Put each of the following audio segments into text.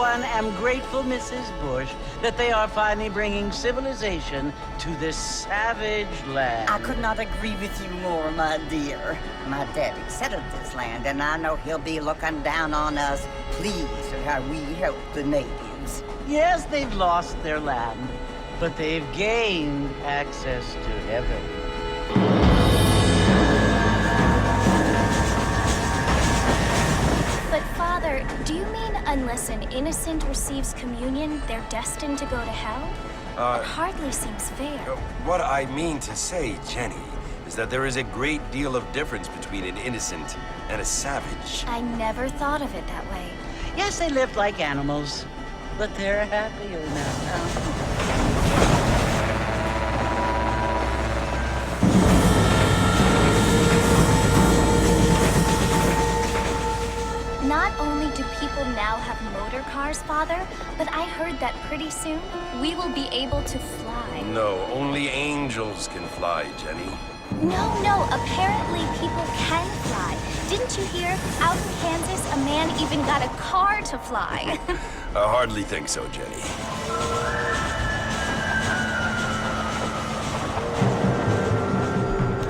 one, am grateful, Mrs. Bush, that they are finally bringing civilization to this savage land. I could not agree with you more, my dear. My daddy settled this land, and I know he'll be looking down on us, pleased at how we help the natives. Yes, they've lost their land, but they've gained access to heaven. But Father, do you mean unless an innocent receives communion, they're destined to go to hell? It hardly seems fair. What I mean to say, Jenny, is that there is a great deal of difference between an innocent and a savage. I never thought of it that way. Yes, they lived like animals, but they're happier now. Not only do people now have motor cars, Father, but I heard that pretty soon we will be able to fly. No, only angels can fly, Jenny. No, apparently people can fly. Didn't you hear? Out in Kansas, a man even got a car to fly. I hardly think so, Jenny.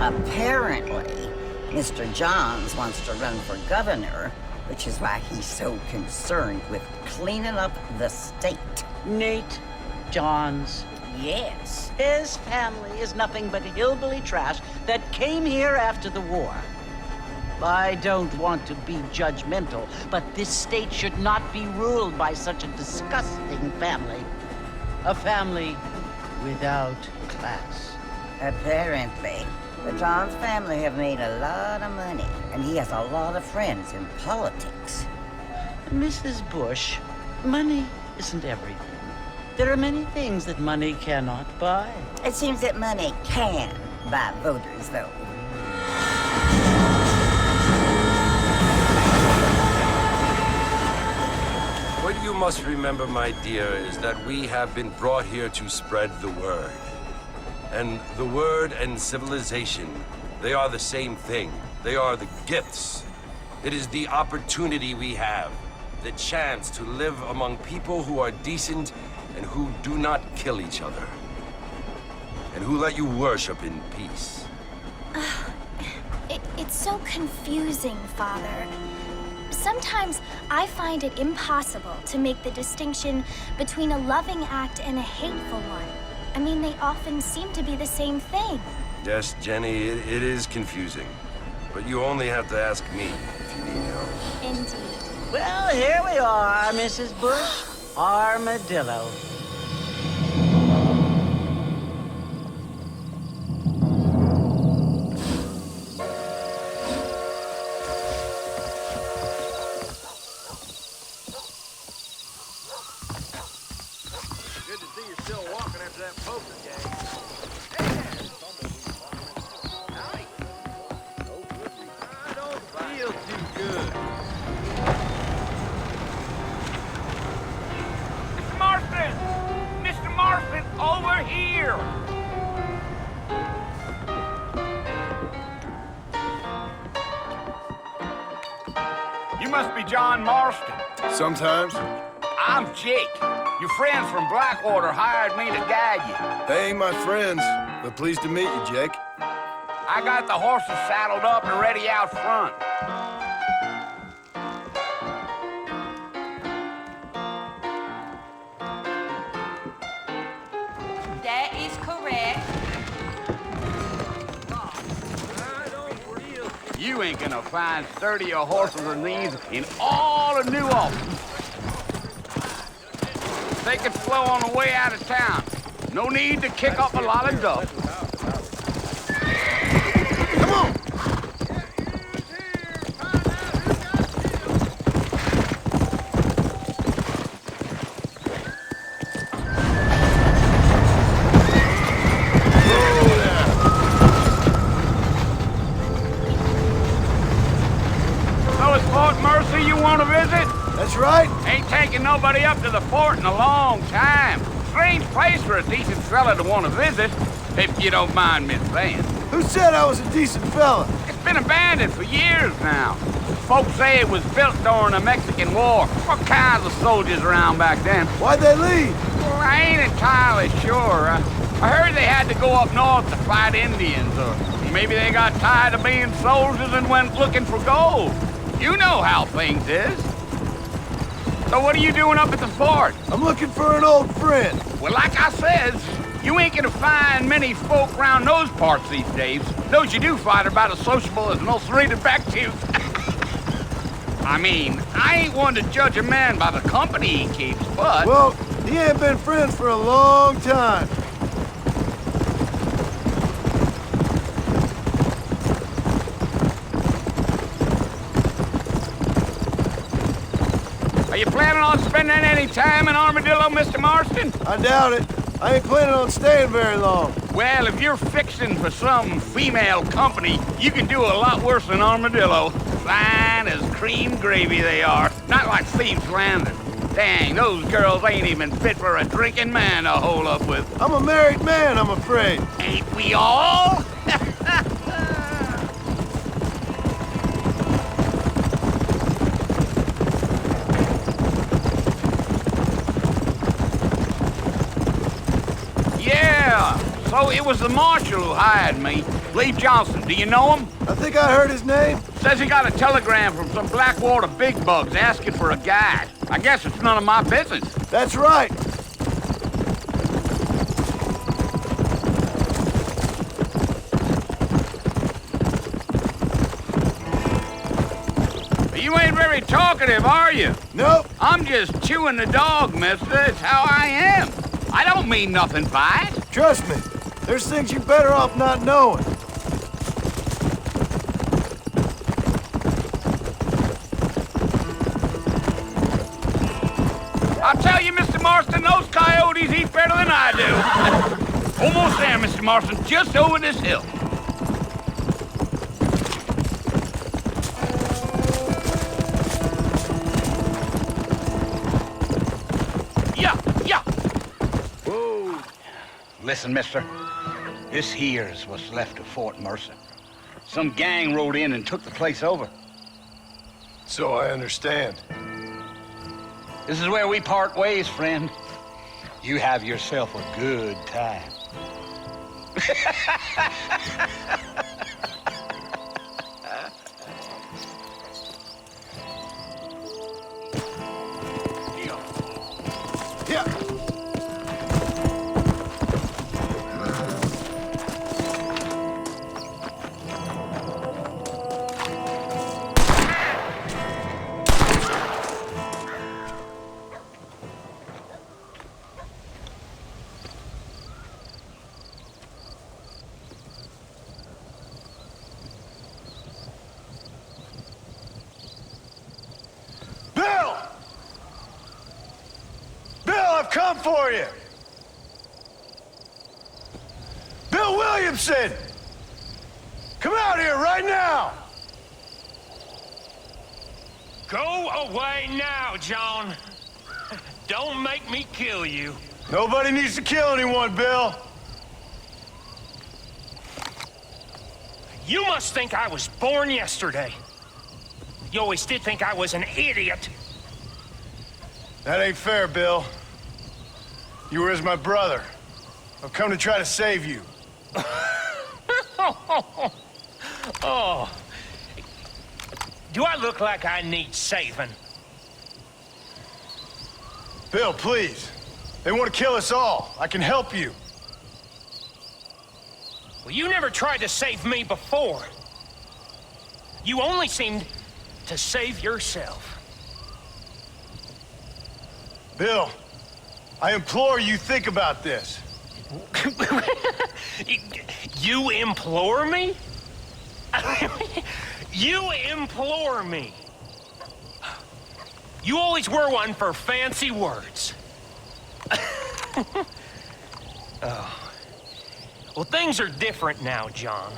Apparently, Mr. Johns wants to run for governor, which is why he's so concerned with cleaning up the state. Nate Johns. Yes. His family is nothing but hillbilly trash that came here after the war. I don't want to be judgmental, but this state should not be ruled by such a disgusting family. A family without class. Apparently. The Johns family have made a lot of money, and he has a lot of friends in politics. Mrs. Bush, money isn't everything. There are many things that money cannot buy. It seems that money can buy voters, though. What you must remember, my dear, is that we have been brought here to spread the word. And the word and civilization, they are the same thing. They are the gifts. It is the opportunity we have, the chance to live among people who are decent and who do not kill each other. And who let you worship in peace. It's so confusing, Father. Sometimes I find it impossible to make the distinction between a loving act and a hateful one. I mean, they often seem to be the same thing. Yes, Jenny, it is confusing. But you only have to ask me if you need help. Indeed. Well, here we are, Mrs. Bush. Armadillo. Good to see you're still walking after that poker game. Howdy. No good. I don't feel too good. Mr. Marston! Mr. Marston, over here! You must be John Marston. Sometimes. I'm Jake. Your friends from Blackwater hired me to guide you. They ain't my friends, but pleased to meet you, Jake. I got the horses saddled up and ready out front. That is correct. You ain't gonna find sturdier horses than these in all of New Orleans. They can flow on the way out of town. No need to kick up a lot of dust. Come on! So it's Fort Mercy you want to visit? That's right. Ain't taking nobody up to the fort in a long time. Strange place for a decent fella to want to visit, if you don't mind me saying. Who said I was a decent fella? It's been abandoned for years now. Folks say it was built during the Mexican War. What kinds of soldiers around back then? Why'd they leave? Well, I ain't entirely sure. I heard they had to go up north to fight Indians, or maybe they got tired of being soldiers and went looking for gold. You know how things is. So what are you doing up at the fort? I'm looking for an old friend. Well, like I says, you ain't gonna find many folk around those parts these days. Those you do find are about as sociable as most rated back tooth. I mean, I ain't one to judge a man by the company he keeps, but... Well, he ain't been friends for a long time. Are you planning on spending any time in Armadillo, Mr. Marston? I doubt it. I ain't planning on staying very long. Well, if you're fixing for some female company, you can do a lot worse than Armadillo. Fine as cream gravy they are. Not like Thieves Landing. Dang, those girls ain't even fit for a drinking man to hole up with. I'm a married man, I'm afraid. Ain't we all? So it was the marshal who hired me. Lee Johnson, do you know him? I think I heard his name. Says he got a telegram from some Blackwater big bugs asking for a guide. I guess it's none of my business. That's right. You ain't very talkative, are you? Nope. I'm just chewing the dog, mister. It's how I am. I don't mean nothing by it. Trust me. There's things you're better off not knowing. I'll tell you, Mr. Marston, those coyotes eat better than I do. Almost there, Mr. Marston, just over this hill. Yeah. Whoa. Listen, mister. This here's what's left of Fort Mercer. Some gang rode in and took the place over. So I understand. This is where we part ways, friend. You have yourself a good time. Yeah. I've come for you! Bill Williamson! Come out here right now! Go away now, John. Don't make me kill you. Nobody needs to kill anyone, Bill. You must think I was born yesterday. You always did think I was an idiot. That ain't fair, Bill. You were as my brother. I've come to try to save you. Oh. Do I look like I need saving? Bill, please. They want to kill us all. I can help you. Well, you never tried to save me before. You only seemed to save yourself. Bill, I implore you, think about this. You implore me? You implore me? You always were one for fancy words. Oh. Well, things are different now, John.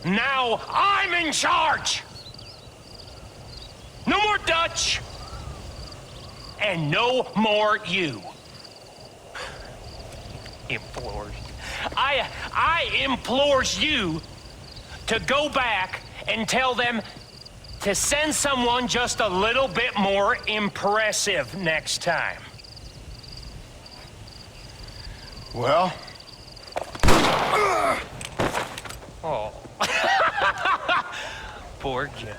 Now I'm in charge! No more Dutch! And no more you. Implored. I implores you to go back and tell them to send someone just a little bit more impressive next time. Well? Oh. Poor Jim.